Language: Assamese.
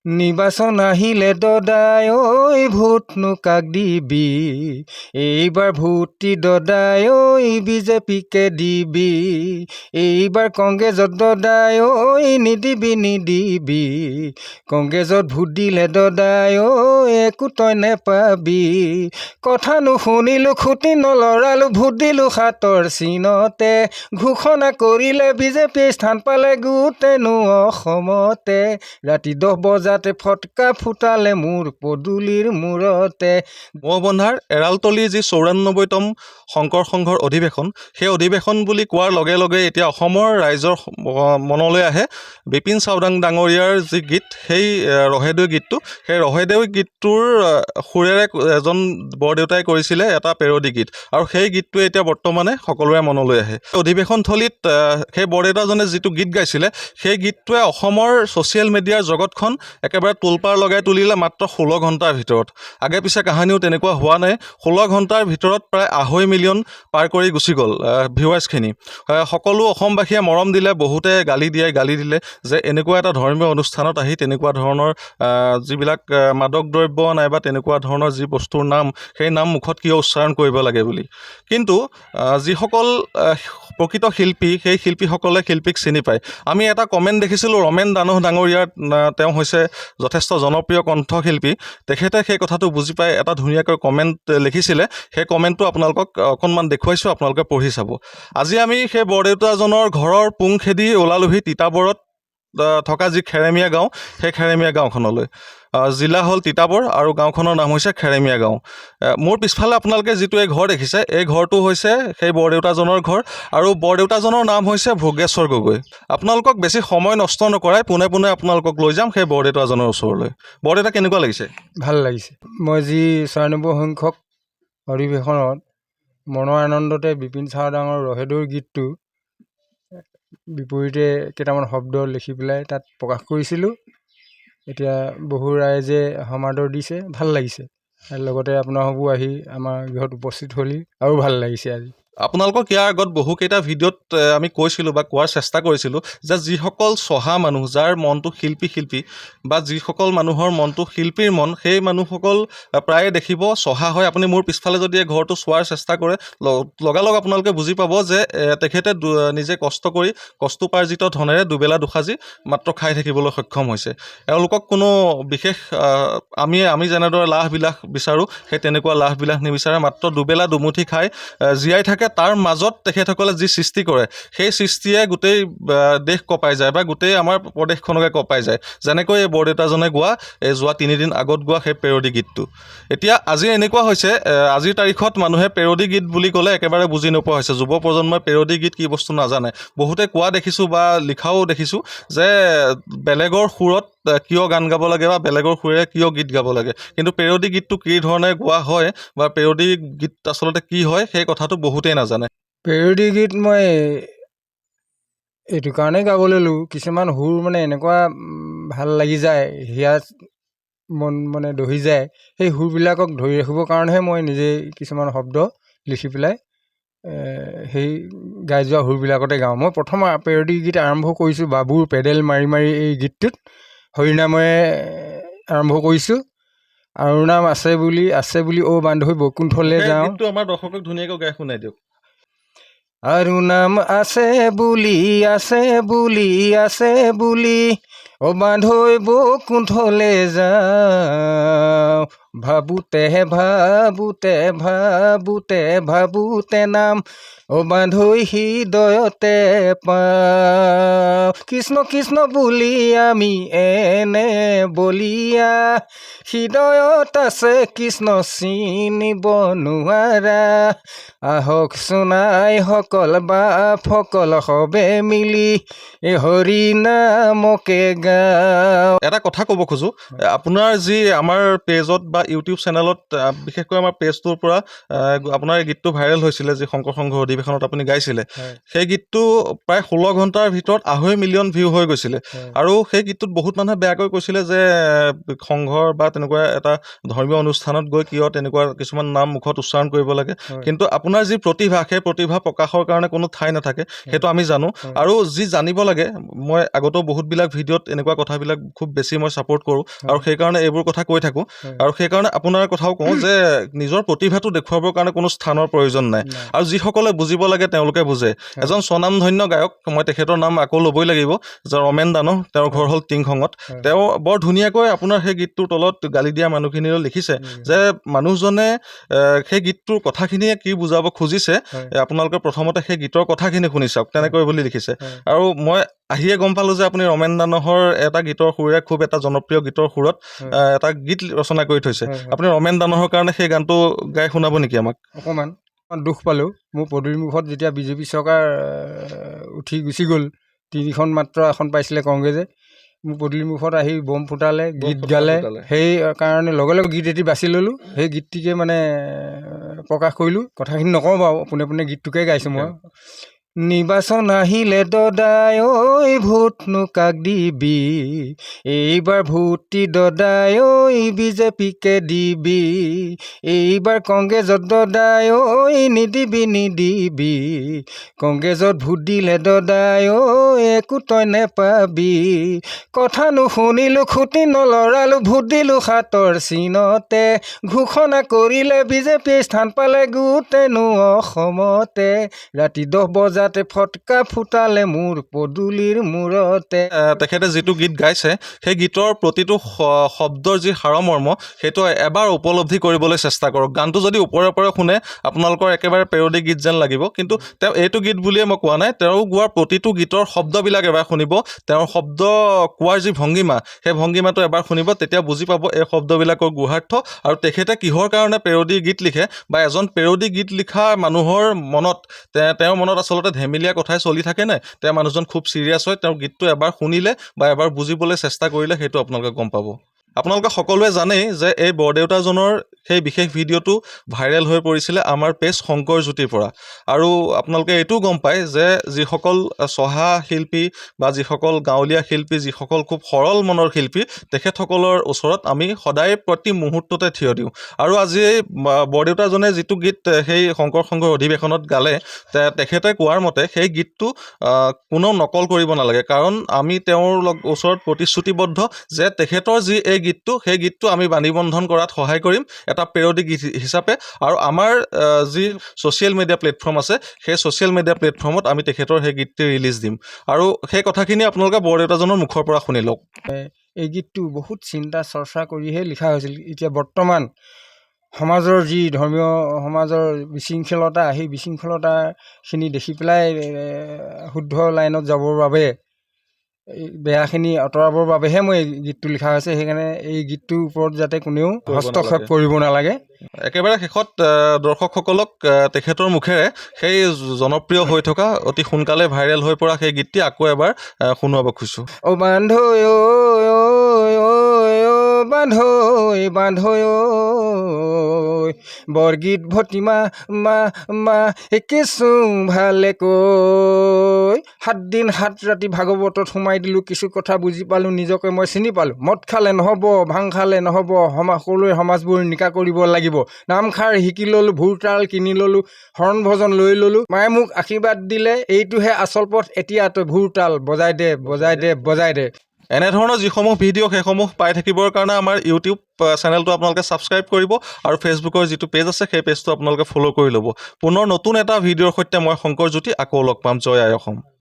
নিৰ্বাচন আহিলে দদাই ঐ ভোটনো কাক দিবি এইবাৰ ভোট দদাই ঐ বিজেপিকে দিবি এইবাৰ কংগ্ৰেছত দদাই ঐ নিদিবি কংগ্ৰেছত ভোট দিলে দদাই ঐ একো তই নেপাবি কথা নুশুনিলোঁ খুটি নলৰালোঁ ভোট দিলোঁ হাতৰ চিনতে ঘোষণা কৰিলে বিজেপিয়ে স্থান পালে গোটেইনো অসমতে ৰাতি 10 বজাতে ফটকা ফুটালে মোৰ পদূলিৰ মূৰতে। মহবন্ধাৰ এৰালতলীৰ যি 94তম শংকৰ সংঘৰ অধিৱেশন, সেই অধিৱেশন বুলি কোৱাৰ লগে লগে এতিয়া অসমৰ ৰাইজৰ মনলৈ আহে বিপিন চাওডাং ডাঙৰীয়াৰ যি গীত, সেই ৰহেদৈ গীতটো। সেই ৰহেদৈ গীতটোৰ সুৰেৰে এজন বৰদেউতাই কৰিছিলে এটা পেৰডি গীত, আৰু সেই গীতটোৱে এতিয়া বৰ্তমানে সকলোৰে মনলৈ আহে। অধিৱেশনথলীত সেই বৰদেউতাজনে যিটো গীত গাইছিলে, সেই গীতটোৱে অসমৰ ছ'চিয়েল মিডিয়াৰ জগতখন একেবাৰে তোলপাৰ লগাই তুলিলে মাত্ৰ 16 ঘণ্টাৰ ভিতৰত। আগে পিছে কাহিনীও তেনেকুৱা হোৱা নাই। 16 ঘণ্টাৰ ভিতৰত প্ৰায় 2.5 মিলিয়ন পাৰ কৰি গুচি গ'ল ভিউৱাৰ্ছখিনি। সকলো অসমবাসীয়ে মৰম দিলে, বহুতে গালি দিলে যে এনেকুৱা এটা ধৰ্মীয় অনুষ্ঠানত আহি তেনেকুৱা ধৰণৰ যিবিলাক মাদক দ্ৰব্য নাইবা তেনেকুৱা ধৰণৰ যি বস্তুৰ নাম, সেই নাম মুখত কিয় উচ্চাৰণ কৰিব লাগে বুলি। কিন্তু যিসকল প্ৰকৃত শিল্পী, সেই শিল্পীসকলে শিল্পীক চিনি পায়। আমি এটা কমেণ্ট দেখিছিলোঁ ৰমেন দানহ ডাঙৰীয়াৰ, তেওঁ হৈছে যথেষ্ট জনপ্ৰিয় কণ্ঠশিল্পী। তেখেতে সেই কথাটো বুজি পাই এটা ধুনীয়াকৈ কমেণ্ট লিখিছিলে। সেই কমেণ্টটো আপোনালোকক অকণমান দেখুৱাইছোঁ, আপোনালোকে পঢ়ি চাব। আজি আমি সেই বৰদেউতাজনৰ ঘৰৰ পুং খেদি ওলালোহি তিতাবৰত থকা যি খেৰেমীয়া গাঁও, সেই খেৰেমীয়া গাঁওখনলৈ। জিলা হ'ল তিতাবৰ আৰু গাঁওখনৰ নাম হৈছে খেৰেমীয়া গাঁও। মোৰ পিছফালে আপোনালোকে যিটো এই ঘৰ দেখিছে, এই ঘৰটো হৈছে সেই বৰদেউতাজনৰ ঘৰ, আৰু বৰদেউতাজনৰ নাম হৈছে ভোগেশ্বৰ গগৈ। আপোনালোকক বেছি সময় নষ্ট নকৰাই পোনে পোনে আপোনালোকক লৈ যাম সেই বৰদেউতাজনৰ ওচৰলৈ। বৰদেউতা, কেনেকুৱা লাগিছে? ভাল লাগিছে। মই যি 94 সংখ্যক অধিৱেশনত মনৰ আনন্দতে বিপিন চাওডাঙৰ ৰহেদৈৰ গীতটো বিপৰীতে কেইটামান শব্দ লিখি পেলাই তাত প্ৰকাশ কৰিছিলোঁ। এতিয়া বহু ৰাইজে সমাদৰ দিছে, ভাল লাগিছে। আৰু লগতে আপোনালোকো আহি আমাৰ গৃহত উপস্থিত হ'লি, আৰু ভাল লাগিছে আজি। আপোনালোকক ইয়াৰ আগত বহুকেইটা ভিডিঅ'ত আমি কৈছিলোঁ বা কোৱাৰ চেষ্টা কৰিছিলোঁ যে যিসকল চহা মানুহ, যাৰ মনটো শিল্পী বা যিসকল মানুহৰ মনটো শিল্পীৰ মন, সেই মানুহসকল প্ৰায়ে দেখিব চহা হয়। আপুনি মোৰ পিছফালে যদি এই ঘৰটো চোৱাৰ চেষ্টা কৰে, লগালগ আপোনালোকে বুজি পাব যে তেখেতে নিজে কষ্ট কৰি কষ্টোপাৰ্জিত ধনেৰে দুবেলা দুসাঁজি মাত্ৰ খাই থাকিবলৈ সক্ষম হৈছে। এওঁলোকক কোনো বিশেষ আমি যেনেদৰে লাভ বিলাস বিচাৰোঁ, সেই তেনেকুৱা লাভ বিলাস নিবিচাৰে। মাত্ৰ দুবেলা দুমুঠি খাই জীয়াই থাকে। তাৰ মাজত তেখেতসকলে যি সৃষ্টি কৰে, সেই সৃষ্টিয়ে গোটেই দেশ কঁপাই যায় বা গোটেই আমাৰ প্ৰদেশখনকে কঁপাই যায়। যেনেকৈ এই বৰদেউতাজনে গোৱা, এই যোৱা 3 দিন আগত গোৱা সেই পেৰডি গীতটো। এতিয়া আজি এনেকুৱা হৈছে, আজিৰ তাৰিখত মানুহে পেৰডি গীত বুলি ক'লে একেবাৰে বুজি নোপোৱা হৈছে। যুৱ প্ৰজন্মই পেৰডি গীত কি বস্তু নাজানে। বহুতে কোৱা দেখিছোঁ বা লিখাও দেখিছোঁ যে বেলেগৰ সুৰত কিয় গান গাব লাগে বা বেলেগৰ সুৰেৰে কিয় গীত গাব লাগে। কিন্তু পেৰডি গীতটো কি ধৰণে গোৱা হয় বা পেৰডি গীত আচলতে কি হয়, সেই কথাটো বহুতেই নাজানে। পেৰডি গীত মই এইটো কাৰণেই গাব ল'লোঁ, কিছুমান সুৰ মানে এনেকুৱা ভাল লাগি যায়, হিয়াত মন মানে দহি যায়। সেই সুৰবিলাকক ধৰি ৰাখিবৰ কাৰণেহে মই নিজেই কিছুমান শব্দ লিখি পেলাই সেই গাই যোৱা সুৰবিলাকতে গাওঁ। মই প্ৰথম পেৰডি গীত আৰম্ভ কৰিছোঁ বাবুৰ পেডেল মাৰি মাৰি, এই গীতটোত হৰিনামৰে আৰম্ভ কৰিছোঁ। আৰু নাম আছে বুলি অ' বান্ধৱী বৈকুণ্ঠলৈ যাওঁ। আমাৰ দৰ্শকক ধুনীয়াকৈ গাই শুনাই দিয়ক। আৰু নাম আছে বুলি অ' বান্ধৈ বৈকুণ্ঠলৈ যাওঁ। ভাবোতে নাম অ' বান্ধৈ হৃদয়তে পাওঁ। কৃষ্ণ কৃষ্ণ বুলি আমি এনে বলিয়া, হৃদয়ত আছে কৃষ্ণ চিনিব নোৱাৰা। আহক সোণাই সকল বাপসকল সবে মিলি এই হৰি নামকে গাওঁ। এটা কথা ক'ব খোজোঁ, আপোনাৰ যি আমাৰ পেজত বা ইউটিউব চেনেলত বিশেষকৈ আমাৰ পেজটোৰ পৰা আপোনাৰ এই গীতটো ভাইৰেল হৈছিলে যি শংকৰ সংঘৰ অধিৱেশনত আপুনি গাইছিলে হয় সেই গীতটো প্ৰায় 16 ঘণ্টাৰ ভিতৰত 2.5 মিলিয়ন ভিউ হৈ গৈছিলে হয় আৰু সেই গীতটোত বহুত মানুহে বেয়াকৈ কৈছিলে যে সংঘৰ বা তেনেকুৱা এটা ধৰ্মীয় অনুষ্ঠানত গৈ কিয় তেনেকুৱা কিছুমান নাম মুখত উচ্চাৰণ কৰিব লাগে হয় কিন্তু আপোনাৰ যি প্ৰতিভা সেই প্ৰতিভা প্ৰকাশৰ কাৰণে কোনো ঠাই নাথাকে সেইটো আমি জানো হয় আৰু যি জানিব লাগে মই আগতেও বহুতবিলাক ভিডিঅ'ত এনেকুৱা কথাবিলাক খুব বেছি মই ছাপোৰ্ট কৰোঁ আৰু সেইকাৰণে এইবোৰ কথা কৈ থাকোঁ হয় আৰু সেইকাৰণে আপোনাৰ কথাও কওঁ যে নিজৰ প্ৰতিভাটো দেখুৱাবৰ কাৰণে কোনো স্থানৰ প্ৰয়োজন নাই নাই আৰু যিসকলে বুজিব লাগে তেওঁলোকে বুজে হয় এজন স্বনামধন্য গায়ক মই তেখেতৰ নাম আকৌ ল'বই লাগিব যে ৰমেন দানৱ তেওঁৰ ঘৰ হ'ল টিংখঙত হয় তেওঁ বৰ ধুনীয়াকৈ আপোনাৰ সেই গীতটোৰ তলত গালি দিয়া মানুহখিনিও লিখিছে যে মানুহজনে সেই গীতটোৰ কথাখিনিয়ে কি বুজাব খুজিছে হয় আপোনালোকে প্ৰথমতে সেই গীতৰ কথাখিনি শুনি চাওক তেনেকৈ বুলি লিখিছে হয় আৰু মই আহিয়ে গম পালোঁ যে আপুনি ৰমেন দানৱৰ এটা গীতৰ সুৰে খুব এটা জনপ্ৰিয় গীতৰ সুৰত হয় এটা গীত ৰচনা কৰি থৈছে হয় হয় আপুনি ৰমেন দানৱৰ কাৰণে সেই গানটো গাই শুনাব নেকি আমাক অকণমান দুখ পালোঁ মোৰ পদূলিমুখত যেতিয়া বিজেপি চৰকাৰ উঠি গুচি গ'ল তিনিখন মাত্ৰ এখন পাইছিলে কংগ্ৰেছে মোৰ পদূলিমুখত আহি বম ফুটালে গীত গালে সেই কাৰণে লগে লগে গীত এটি বাছি ল'লোঁ সেই গীতটিকে মানে প্ৰকাশ কৰিলোঁ কথাখিনি নকওঁ বাৰু পোনে পোনে গীতটোকে গাইছোঁ মই নিৰ্বাচন আহিলে দদাই ঐ ভোটনো কাক দিবি এইবাৰ ভোটটি দদাই ঐ বিজেপিকে দিবি এইবাৰ কংগ্ৰেছত দদাই ঐ নিদিবি কংগ্ৰেছত ভোট দিলে দদাই ঐ একো তই নেপাবি কথা নুশুনিলোঁ খুটি নলৰালোঁ ভোট দিলোঁ হাতৰ চিনতে ঘোষণা কৰিলে বিজেপিয়ে স্থান পালে গোটেইনো অসমতে ৰাতি 10 বজাতে ফটকা ফুটালে মোৰ পদূলিৰ মূৰতে তেখেতে যিটো গীত গাইছে সেই গীতৰ প্ৰতিটো শব্দৰ যি সাৰমৰ্ম সেইটো এবাৰ উপলব্ধি কৰিবলৈ চেষ্টা কৰক গানটো যদি ওপৰে ওপৰে শুনে আপোনালোকৰ একেবাৰে পেৰডি গীত যেন লাগিব কিন্তু তেওঁ এইটো গীত বুলিয়ে মই কোৱা নাই তেওঁ গোৱাৰ প্ৰতিটো গীতৰ শব্দবিলাক এবাৰ শুনিব তেওঁৰ শব্দ কোৱাৰ যি ভংগীমা সেই ভংগীমাটো এবাৰ শুনিব তেতিয়া বুজি পাব এই শব্দবিলাকৰ গুঢ়াৰ্থ আৰু তেখেতে কিহৰ কাৰণে পেৰডি গীত লিখে বা এজন পেৰডি গীত লিখা মানুহৰ মনত তেওঁৰ মনত আচলতে ধেমেলীয়া কথাই চলি থাকে নাই তেওঁ মানুহজন খুব চিৰিয়াছ হয় তেওঁৰ গীতটো এবাৰ শুনিলে বা এবাৰ বুজিবলৈ চেষ্টা কৰিলে সেইটো আপোনালোকে গম পাব আপোনালোকে সকলোৱে জানেই যে এই বৰদেউতাজনৰ সেই বিশেষ ভিডিঅ'টো ভাইৰেল হৈ পৰিছিলে আমাৰ পেজ শংকৰ জ্যোতিৰ পৰা আৰু আপোনালোকে এইটোও গম পায় যে যিসকল চহা শিল্পী বা যিসকল গাঁৱলীয়া শিল্পী যিসকল খুব সৰল মনৰ শিল্পী তেখেতসকলৰ ওচৰত আমি সদায় প্ৰতি মুহূৰ্ততে থিয় দিওঁ আৰু আজি এই বৰদেউতাজনে যিটো গীত সেই শংকৰ সংঘৰ অধিৱেশনত গালে তেখেতে কোৱাৰ মতে সেই গীতটো কোনো নকল কৰিব নালাগে কাৰণ আমি তেওঁৰ ওচৰত প্ৰতিশ্ৰুতিবদ্ধ যে তেখেতৰ যি এই গীতটো সেই গীতটো আমি বাণীবন্ধন কৰাত সহায় কৰিম এটা পেৰডি গীত হিচাপে আৰু আমাৰ যি ছ'চিয়েল মিডিয়া প্লেটফৰ্ম আছে সেই ছ'চিয়েল মিডিয়া প্লেটফৰ্মত আমি তেখেতৰ সেই গীতটি ৰিলিজ দিম আৰু সেই কথাখিনি আপোনালোকে বৰদেউতাজনৰ মুখৰ পৰা শুনি লওক এই গীতটো বহুত চিন্তা চৰ্চা কৰিহে লিখা হৈছিল এতিয়া বৰ্তমান সমাজৰ যি ধৰ্মীয় সমাজৰ বিশৃংখলতা সেই বিশৃংখলতাখিনি দেখি পেলাই শুদ্ধ লাইনত যাবৰ বাবে বেয়াখিনি আঁতৰাবৰ বাবেহে মই এই গীতটো লিখা হৈছে সেইকাৰণে এই গীতটোৰ ওপৰত যাতে কোনেও হস্তক্ষেপ কৰিব নালাগে একেবাৰে শেষত দৰ্শকসকলক তেখেতৰ মুখেৰে সেই জনপ্ৰিয় হৈ থকা অতি সোনকালে ভাইৰেল হৈ পৰা সেই গীতটি আকৌ এবাৰ শুনোৱাব খুজিছোঁ অ' বান্ধৈ বান্ধৈ বৰগীত ভতিমা মা কিছু ভালে কৈ 7 দিন 7 ৰাতি ভাগৱতত সোমাই দিলোঁ কিছু কথা বুজি পালোঁ নিজকে মই চিনি পালোঁ মদ খালে নহ'ব ভাং খালে নহ'ব সকলোৱে সমাজবোৰ নিকা কৰিব লাগিব নামখাৰ শিকি ল'লোঁ ভুৰতাল কিনি ল'লোঁ শৰণ ভজন লৈ ল'লোঁ মায়ে মোক আশীৰ্বাদ দিলে এইটোহে আচল পথ এতিয়া তই ভুৰতাল বজাই দে এনেধৰণৰ যিসমূহ ভিডিঅ' সেইসমূহ পাই থাকিবৰ কাৰণে আমাৰ ইউটিউব চেনেলটো আপোনালোকে ছাবস্ক্ৰাইব কৰিব আৰু ফেচবুকৰ যিটো পেজ আছে সেই পেজটো আপোনালোকে ফ'ল' কৰি ল'ব পুনৰ নতুন এটা ভিডিঅ'ৰ সৈতে মই শংকৰ জ্যোতি আকৌ লগ পাম জয় আই অসম